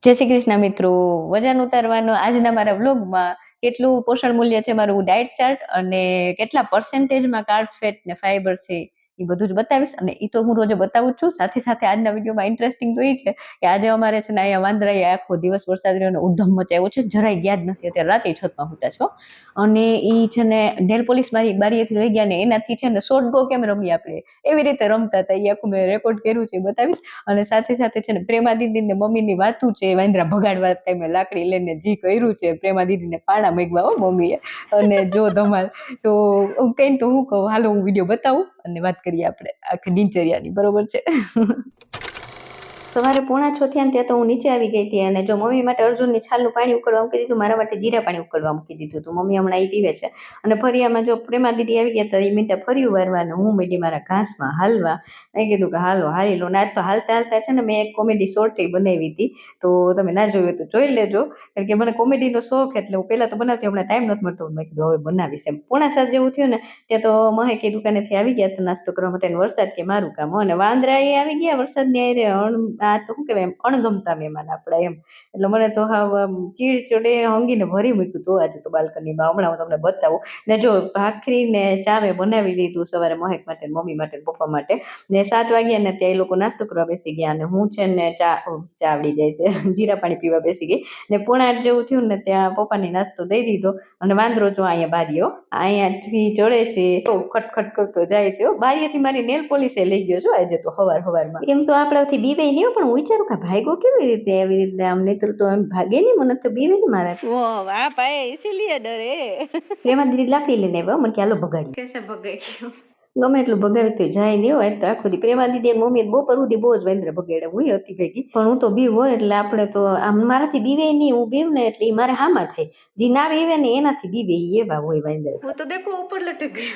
જય શ્રી કૃષ્ણ મિત્રો, વજન ઉતારવાનો આજના મારા વ્લોગમાં કેટલું પોષણ મૂલ્ય છે મારું ડાયટ ચાર્ટ અને કેટલા પર્સેન્ટેજમાં કાર્બ ફેટ ને ફાઈબર છે એ બધું જ બતાવીશ. અને એ તો હું રોજે બતાવું જ છું. સાથે સાથે આજના વિડીયોમાં ઇન્ટરેસ્ટિંગ તો એ છે કે આજે અમારે છે ને અહીંયા વાંદરાએ આખો દિવસ વરસાદ રહ્યો ઉધમ મચાવ્યો છે, જરાય ગયા જ નથી. અત્યારે રાતે છતમાં હોતા છો અને એ છે ને નેલ પોલિશ મારી બારીએથી લઈ ગયા ને એનાથી છે ને શોર્ટ ગો કેમ રમી આપણે એવી રીતે રમતા હતા. એ આખું મેં રેકોર્ડ કર્યું છે, બતાવીશ. અને સાથે સાથે છે ને પ્રેમા દીદી ને મમ્મીની વાતું છે, વાંદરા ભગાડવા ટાઈમે લાકડી લઈને જી કર્યું છે પ્રેમા દીદીને પાણા મેગવા હો મમ્મીએ. અને જો ધમાલ તો કઈ તો હું કહું, હાલો હું વિડીયો બતાવું અને વાત કરીએ આપણે આખી દિનચર્યાની. બરોબર છે. સવારે 5:45 થયા ત્યાં તો હું નીચે આવી ગઈ હતી અને જો મમ્મી માટે અર્જુનની છાલનું પાણી ઉકળવા મૂકી દીધું, મારા માટે જીરા પાણી ઉકળવા મૂકી દીધું હતું. મમ્મી હમણાં એ પીવે છે. અને ફરિયામાં જો પ્રેમા દીદી આવી ગયા તો એ મિનિટે ફર્યું વારવાનું, હું મીડી મારા ઘાસમાં હાલવા. મેં કીધું કે હાલો હાલી લો. આજ તો હાલતા હાલતા છે ને મેં એક કોમેડી શોર્ટ બનાવી હતી, તો તમે ના જોયું તો જોઈ લેજો. કારણ કે મને કોમેડીનો શોખ, એટલે હું પહેલાં તો બનાવતી, હમણાં ટાઈમ નથી મળતો. મેં કીધું હવે બનાવીશ એમ. 6:45 જેવું થયું ને ત્યાં તો મહેક દુકાનેથી આવી ગયા હતા નાસ્તો કરવા માટે. વરસાદ કે મારું કામ. અને વાંદરા એ આવી ગયા વરસાદની આરે. આ તો શું કહેવાય, એમ અણગમતા મહેમાન આપણે એમ. એટલે મને તો હા ચીડ ચડે હંગીને ભરી મૂક્યું તો આજે તો બાલ્કનીમાં. હમણાં હું તમને બતાવું. ને જો ભાખરી ને ચા મેં બનાવી લીધું સવારે મહેક માટે, મમ્મી માટે, પપ્પા માટે. ને 7 વાગ્યા ને ત્યાં એ લોકો નાસ્તો કરવા બેસી ગયા અને હું છે ને ચા આવડી જાય છે જીરા પાણી પીવા બેસી ગઈ. ને 7:45 જેવું થયું ને ત્યાં પપ્પાને નાસ્તો દઈ દીધો. અને વાંદરો જો અહીંયા બારીઓ અહીંયાથી ચડે છે, ખટખટ કરતો જાય છે. બારીએથી મારી નેલ પોલિસે લઈ ગયો છો આજે તો હવારમાં. એમ તો આપણાથી બીવે નહીં, પણ હું વિચારું કે ભાગ્યો કેવી રીતે એવી રીતે. આમ નહીં તો એમ ભાગે નહીં, મને તો બીવે નહીં મારાથી. વાહ ભાઈ ઇસીલિए डरे. પ્રેમા દીદી લાકડી લઈને આવ્યા, મને કે હાલો ભગાડી. कैसे भगाई क्यों? ગમે એટલું ભગાવી તો જાય નહીં હોય. તો આખો દી પ્રેમા દીદી મમ્મી બપોર સુધી બહુ જ વાંદરા ભગાડ્યા. હું હતી ભેગી, પણ હું તો બીવ હોય એટલે આપણે તો આમ મારાથી બીવે નહીં. હું બીવ ને એટલે મારે હામાં થાય. જે ના બીવે ને એનાથી બીવે એવા હોય વાંદરા. वो तो देखो ऊपर लटक गया.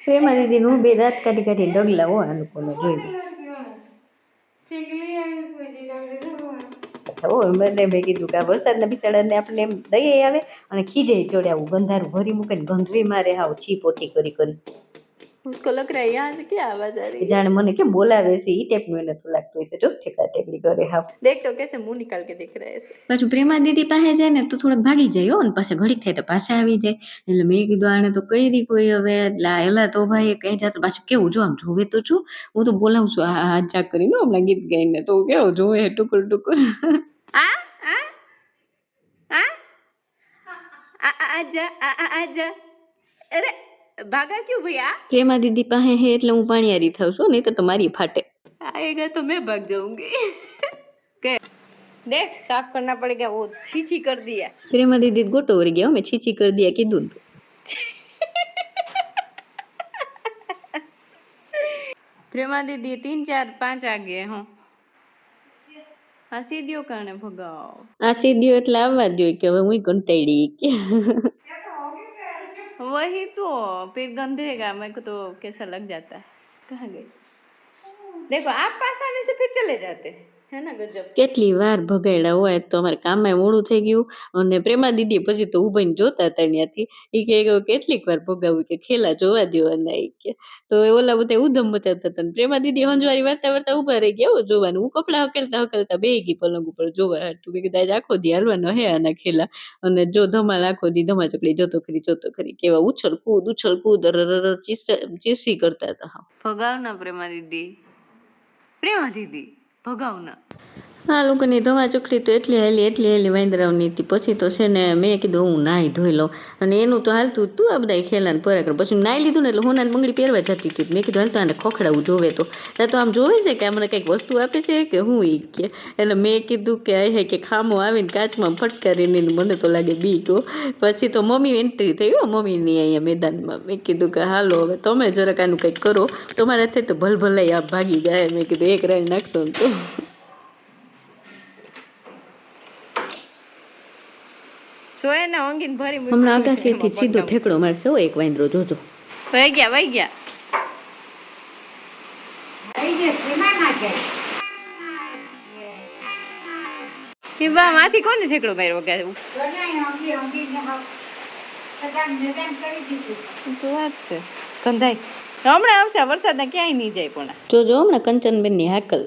પ્રેમા દીદી નું બે દાંત કાઢી કાઢી ડગલા હોય આ લોકોને જોઈ. અચ્છા ઓ મેં કીધું કે વરસાદના બિસાડાને આપણે એમ દઈએ આવે અને ખીજે ચડે. આવું ગંધારું ભરી મૂકે ને ગંધવી મારે હાવ છી પોટી કરી કરી. उसको लग रहा है यहाँ से क्या आवाज आ रही है. જાણે મને કેમ બોલાવે છે ઈ ટાઈપનું એને તો લાગતું હશે. જો ઠેકા ઠેકડી કરે હાવ. देख तो कैसे मुंह निकाल के दिख रहा है ऐसे. પાછું પ્રેમા દીદી પાસે જાય ને તો થોડાક ભાગી જાય હો, અને પાછા ઘડીક થાય તો પાછા આવી જાય. એટલે મેં કીધું આને તો કરી કોઈ હવે. એટલે એલા તો ભાઈ કઈ જાત પાછું કેવું જો આમ જોવે તો છું. હું તો બોલાવું છું આ હાથ જા કરીને હમણાં ગીત ગાઈને, તો કેવું જોવે ટુકર ટુકર. आ आ आ आजा आजा. अरे भागा क्यों भैया? પ્રેમા દીદી પાસે હે એટલે હું પાણીયારી થાઉં છું, નહીં તો મારી ફાટે. आएगा तो मैं भाग जाऊंगी. के देख साफ करना पड़ेगा. वो छीछी कर दिया. પ્રેમા દીદી ગોટો વળી ગયા. મેં છીછી કરી દિયા કીધું તું. प्रेमा दीदी 3 4 5 आ गए हों. हंसी दियो करने भगाओ. આ સીડીઓ એટલે આવવા દો કે હવે હું કંટાળી કે. वही तो फिर गंधेगा. मेरे को तो कैसा लग जाता है. कहाँ गई? देखो आप पास आने से फिर चले जाते हैं, है ना. गजब. કેટલી વાર ભગાડ્યા હોય તો અમારે કામમાં મોડું થઈ ગયું. અને પ્રેમા દીદી પછી તો ઉભાઈને જોતા હતા ત્યાંથી. એ કે કેટલીક વાર ભગાવું કે ખેલા જોવા દેવાના કે. તો ઓલા બધા ઉધમ મચાવતા હતા. પ્રેમા દીદી હંજવારી વાર્તા વાર્તા ઉભા રહી ગયા જોવાનું. હું કપડા હકેલતા હકેલતા બે ગઈ પલંગ ઉપર જોવા હતું. મેં કીધું આજે આખો દી હાલવાનો હે આના ખેલા. અને જો ધમાલ આખો દી ધમા ચકડી જોતો ખરી કેવા ઉછળ કૂદ ચીસી કરતા હતા. भगाओ ना प्रेमा दीदी. प्रेमा दीदी भगाओ ना. આ લોકોની ધમા ચકડી તો એટલી હેલી વાંદરાવની હતી. પછી તો છે ને મેં કીધું હું નાહી ધોઈ લઉં. અને એનું તો હાલતું તું આ બધા ખેલાને પરાકર. પછી નાહી લીધું ને એટલે હોનાને બંગડી પહેરવા જતી હતી. મેં કીધું હાલ તો આને ખોખડાવું જોવે તો. ત્યાં તો આમ જોવે છે કે મને કંઈક વસ્તુ આપે છે કે હું એ કે. એટલે મેં કીધું કે હે કે ખામો આવીને કાચમાં ફટકારીને મને તો લાગે બીક. પછી તો મમ્મી એન્ટ્રી થઈ હો મમ્મીની અહીંયા મેદાનમાં. મેં કીધું કે હાલો હવે તમે જરાક આનું કંઈક કરો. તમારા થઈ તો ભલભલાઈ આ ભાગી જાય. મેં કીધું એક રાઈ નાખશો ને તો. જોયે ને ઓંગીન ભરી હમણાં આકાશીથી સીધો ઠેકડો મારશે હો એક વાંદરો. જોજો વહી ગયા. કે બા માંથી કોને ઠેકડો માર્યો કે તો વાત છે. કંધાઈ હમણાં આવશે વરસાદ ક્યાંય નહીં જાય. પણ જોજો હમણાં કંચનબેન ની હાકલ.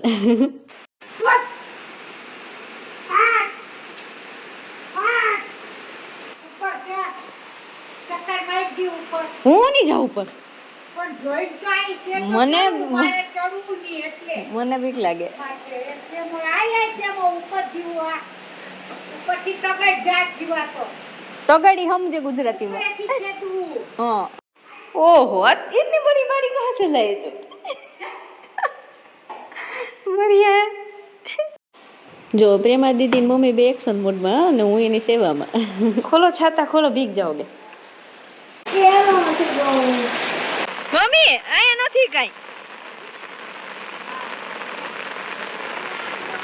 હું નહીં જાઉં પણ પણ જોઈન્ટ તો આઈ છે તો મને- કેવું મારે ચડવું નહીં એટલે મને બીક લાગે માટે એટલે હું આયા તેમ ઉપર જીવવા ઉપરથી તગડ જાત જીવાતો તગાડી સમજે ગુજરાતીમાં ઉપરેથી છે તું हाँ ओहो इतनी बड़ी गाड़ी कहाँ से लाए जो बढ़िया है जो प्रेमा दीदी मम्मी बे एक्शन मोड में અને હું એની સેવામાં ખોલો છાતા ખોલો ભીગ જાઓગે કેવો નથી બહુ મમ્મી આયા નથી કાઈ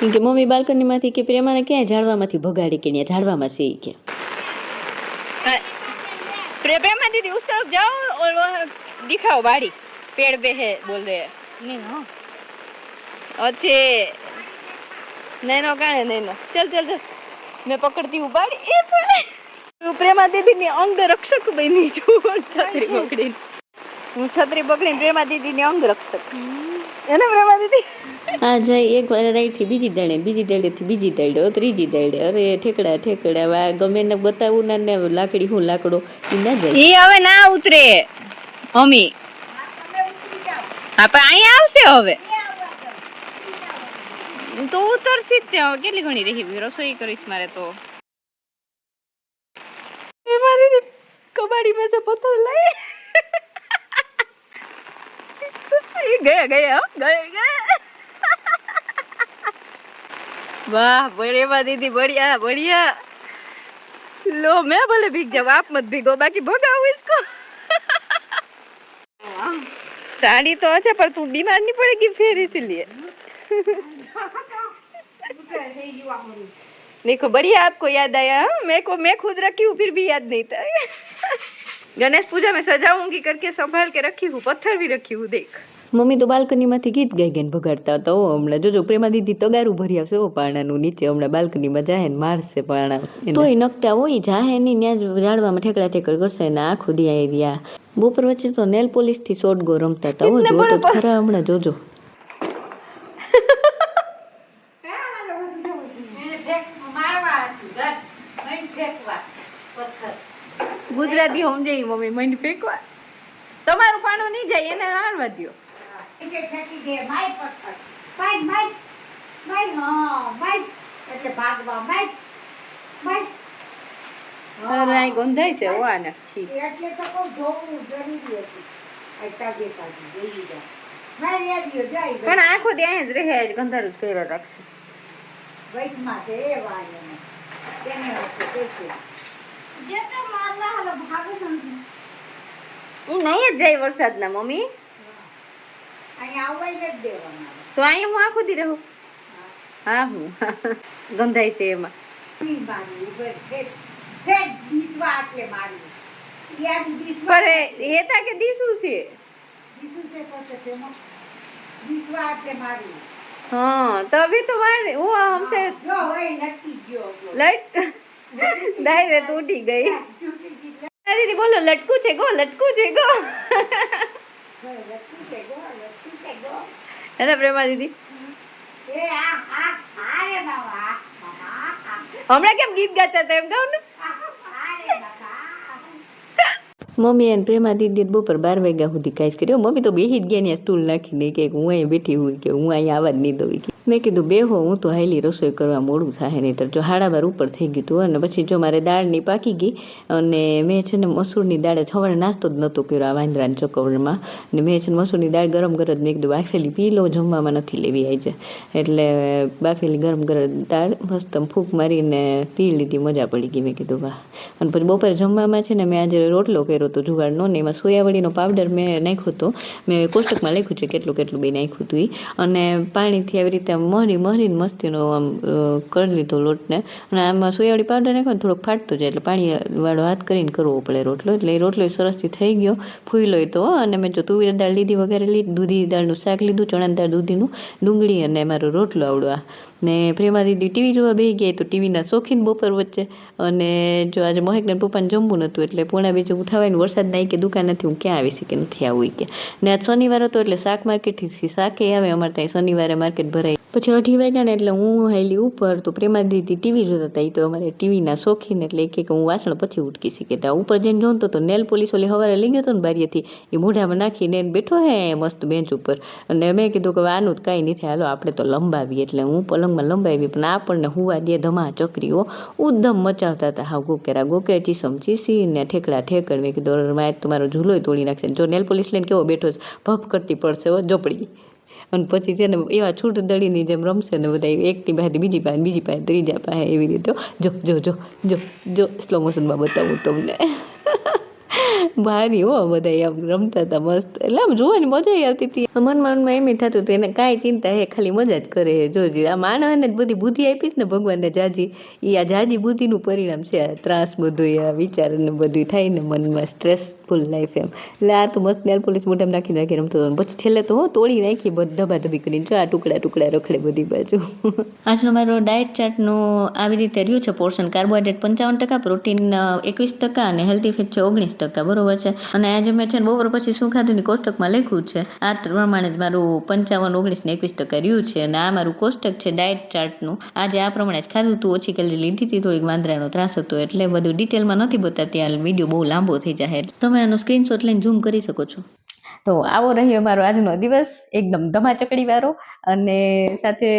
કે મમ્મી બાલ્કનીમાંથી કે પ્રેમાને ક્યાંય ઝાડવામાંથી ભગાડી કે ત્યાં ઝાડવામાં છે ઈ કે प्रेमा दीदी उस तरफ जाओ और वहाँ दिखाओ बाड़ी पेड़ पे है बोल रहे हैं नहीं ना अच्छे नैनो काने नैनो चल चल चल मैं पकड़ती हूँ बाड़ी प्रेमा दीदी ने अंग रक्षक बनी छू छतरी पकड़ी હું છત્રી પકડીને પ્રેમા દીદીને અંગ રક્ષક એને પ્રેમા દીદી આ જાય એક વાર રાઈટથી બીજી ડાળે બીજી ડાળેથી બીજી ડાળે ત્રીજી ડાળે અરે ઠેકડા ઠેકડા વા ગમે ને બતાવું ને લાકડી હું લાકડો ઈ ના જાય ઈ હવે ના ઉતરે મમ્મી હા પણ અહીંયા આવશે હવે તો ઉતરશી જ તે હવે કેટલી ઘણી રહી રસોઈ કરીશ મારે તો પ્રેમા દીદી કબાડી में से पत्थर लाए गया गया गया वाह प्रेमा दीदी बढ़िया बढ़िया लो मैं बोले भीग जाओ आप मत भीगो बाकी भगाओ इसको साड़ी तो अच्छा पर तू बीमार नहीं पड़ेगी फिर इसीलिए देखो बढ़िया आपको याद आया मैं खुद रखी हूँ फिर भी याद नहीं था गणेश पूजा में सजाऊंगी करके संभाल के रखी हूँ पत्थर भी रखी हूँ देख મમ્મી તો બાલ્કનીમાંથી ગીત ગાઈ ગાઈને ભગાડતા હતા હમણાં જોજો પ્રેમા દીદી તગારું ભરી આવશે ઓ પાણાનું નીચે હમણાં બાલ્કનીમાં જાય ને મારશે પાણા તોય નકટા હોય જાહે નહીં ત્યાં જ ઝાડવામાં ઠેકડા ઠેકડ કરશે ને આખો દી આવ્યા બપોર વચ્ચે તો નેલ પોલિશ થી શોર્ટ ગો રમતા હતા હો જો તો ખરા હમણાં જોજો ગુજરાતી સમજે મમ્મી મને ફેંકવા તમારું પાણું નહીં જાય એને હારવા દ્યો ફેંકી દે માય પથ્થર માય માય માય હા માય એટલે ભાગવા માય માય અરે આ ગંધાય છે વાના છી એટલે તો કોઈ જોવું જરૂરી હતું આ તાગે તાગે જોઈ જા માય રેડિયો જાય પણ આખો ત્યાં જ રહે ગંધારું જ કર્યા રાખશે વૈદમાં છે એ વાળને તેને વખતે છે જે તો માલા હાલો ભાગે સમજી ઈ નહીં જ જાય વરસાદના મમ્મી અહીંયા આવવાય જ દેવાના તો અહીંયા હું આખો દી રહું હા હું ગંધાય છે એમાં ઈ મારી ઉપર ફેટ ફેટ દીસવા એટલે મારી યાર દીસવા પર હેતા કે દીસું છે દીસું છે પછી તેમાં દીસવા એટલે મારી हाँ तभी तो मारे वो हमसे જો હોય લટકી ગયો लट दायरे टूटी गई दीदी बोलो लटकू છે ગો लटकू છે गो લટકી છે ગો है ना प्रेमा दीदी એ આ રે બાબા હમણાં કેમ ગીત ગાતા હતા એમ ગાવ ને આ રે બાબા મમ્મી અને પ્રેમા દીદી બપોર 12 વાગ્યા સુધી કાંઈ કર્યો મમ્મી તો બેહી જ ગયા ને સ્ટૂલ નાખીને કે હું અહીં બેઠી હું કે હું અહીં આવા જ નહીં દઉં કે મેં કીધું બેહો હું તો હાઈલી રસોઈ કરવા મોડું થાય નહીં તો જો 12:30 ઉપર થઈ ગયું હતું અને પછી જો મારે દાળની પાકી ગઈ અને મેં છે ને મસૂરની દાળ સવારે નાસ્તો જ નહોતો કર્યો આ વાંદરાની ચકવરમાં અને મેં છે ને મસૂરની દાળ ગરમ ગરમ મેં કીધું બાફેલી પી લો જમવામાં નથી લેવી આવી છે એટલે બાફેલી ગરમ ગરમ દાળ મસ્ત ફૂંક મારીને પી લીધી મજા પડી ગઈ મેં કીધું વાહ અને પછી બપોરે જમવામાં છે ને મેં આજે રોટલો કર્યો તો જુવારનો ને એમાં સોયાવડીનો પાવડર મેં નાખ્યો હતો મેં કોષ્ટકમાં લખ્યું છે કેટલું કેટલું બી નાખ્યું હતું અને પાણીથી આવી રીતે મરીને મસ્તીનો આમ કરી લીધો લોટને અને આમાં સોયાવડી પાવડર નાખ્યો ને થોડોક ફાટતો જાય એટલે પાણીવાળો હાથ કરીને કરવો પડે રોટલો એટલે એ રોટલો સરસથી થઈ ગયો ફૂઈલો તો અને મેં જો તુવેર દાળ લીધી વગેરે લીધી દૂધી દાળનું શાક લીધું ચણાની દાળ દૂધીનું ડુંગળી અને મારો રોટલો આવડો ને પ્રેમા દીદી ટીવી જોવા બેસી ગયા તો ટીવીના શોખીન બપોર વચ્ચે. અને જો આજે મહેકને પપ્પાને જમવું નહોતું એટલે પોણા બે જેવું થવાય વરસાદ નાઈ કે દુકાન નથી, હું ક્યાં આવીશ કે નથી આવું કે. ને આજ શનિવાર હતો એટલે શાક માર્કેટથી શાકે આવે, અમારે ત્યાં શનિવારે માર્કેટ ભરાય. પછી 8 વાગ્યા ને એટલે હું હાલી ઉપર તો પ્રેમા દીદી ટીવી જોતા હતા. એ તો અમારે ટીવીના શોખીન એટલે એક હું વાસણ પછી ઉટકી શીખે. ત્યાં ઉપર જઈને જોઉં તો નેલ પોલીસ ઓલી સવારે લઈ ગયો હતો ને બારીએથી, એ મોઢામાં નાખીને બેઠો હે મસ્ત બેન્ચ ઉપર. અને મેં કીધું કે આનું જ કાંઈ નથી, હાલો આપણે તો લંબાવીએ. એટલે હું પલંગમાં લંબાવી, પણ આપણને હુવા દે ધમા ચકરીઓ ઉદ્દમ મચાવતા હતા. હા ગોકેરા ચીસમ ચીસી ને ઠેકડા ઠેકડ. મેં કીધું મારે તમારો ઝૂલોય તોડી નાખશે. જો નેલ પોલીસ લઈને કેવો બેઠો છે, ભફ કરતી પડશે હો ચોપડી. અને પછી છે ને એવા છૂટ દળીની જેમ રમશે ને બધા, એકની પાસે બીજી પાસે ત્રીજા પાસે એવી રીતે. જો જો જો જો જો સ્લો મોશનમાં બતાવું તમને. ભારી હો બધા આમ રમતા હતા મસ્ત. એટલે આમ જોવાની મજા આવતી હતી. મનમાં એમ થતું હતું એને કાંઈ ચિંતા હે, ખાલી મજા જ કરે હે. જોજી આ માણસને બધી બુદ્ધિ આપીશ ને ભગવાનને જાજી, એ આ જાજી બુદ્ધિનું પરિણામ છે. આ ત્રાસ બધું આ વિચારને બધું થાય ને મનમાં, સ્ટ્રેસફુલ લાઈફ એમ. એટલે આ તો મસ્ત નેલ પોલીસ મોઢામાં નાખી રમતો હતો. પછી છેલ્લે તો તોડી નાખી ધબાધબી કરીને. જો આ ટુકડા રખડે બધી બાજુ. આજનો મારો ડાયટ ચાર્ટનો આવી રીતે રહ્યું છે પોર્શન. કાર્બોહાઈડ્રેટ 55%, પ્રોટીન 21% અને હેલ્ધી ફેટ છે 19%, બરોબર છે. અને આજે મેં છે ને બપોર પછી શું ખાધું ની કોષ્ટકમાં લખ્યું છે. આ પ્રમાણે જ મારું 55, 19 ને 21% રહ્યું છે. અને આ મારું કોષ્ટક છે ડાયટ ચાર્ટનું. આજે આ પ્રમાણે જ ખાધું હતું. ઓછી કેલરી લીધી હતી, થોડીક વાંદરાનો ત્રાસ હતો એટલે બધું ડિટેલમાં નથી બતાવતી, આ વિડીયો બહુ લાંબો થઈ જાય. તમે આનો સ્ક્રીનશોટ લઈને ઝૂમ કરી શકો છો. તો આવો રહ્યો મારો આજનો દિવસ, એકદમ ધમાચકડી વાળો. અને સાથે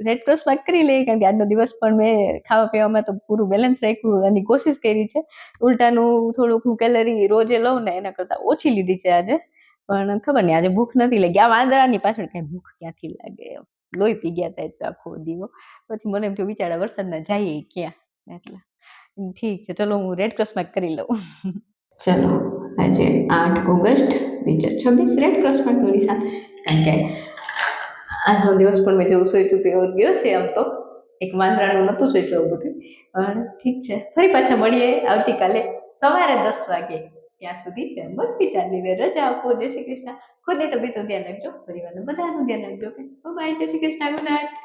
રેડ ક્રોસમાં કરી લઈએ, કારણ કે આજનો દિવસ પણ મેં ખાવા પીવામાં તો પૂરું બેલેન્સ રાખ્યું અને કોશિશ કરી છે. ઉલટાનું થોડુંક હું કેલરી રોજે લઉં ને એના કરતાં ઓછી લીધી છે આજે. પણ ખબર નહીં આજે ભૂખ નથી લાગી. આ વાંદરાની પાછળ કાંઈ ભૂખ ક્યાંથી લાગે, લોહી પી ગયા હતા તો આખો દીવો. પછી મને એમ થયું વિચારા વરસાદના જાય ક્યાં. એટલે ઠીક છે, ચલો હું રેડ ક્રોસમાં કરી લઉં. ચલો આજે 8 ઓગસ્ટ 2026 રેડ ક્રોસ માર્કનું નિશાન. કારણ કે આજનો દિવસ પણ મેં જેવું સોચ્યું તેવો ગયો છે. આમ તો એક વાંદરાનું નહોતું સોચ્યું બધું, પણ ઠીક છે. ફરી પાછા મળીએ આવતીકાલે સવારે 10 વાગે. ત્યાં સુધી જય ભક્તિ ચાંદીને રજા આપો. જય શ્રી કૃષ્ણ. ખુદની તબિયતનું ધ્યાન રાખજો, પરિવારનું બધાનું ધ્યાન રાખજો. બાય, જય શ્રી કૃષ્ણ, ગુડ નાઇટ.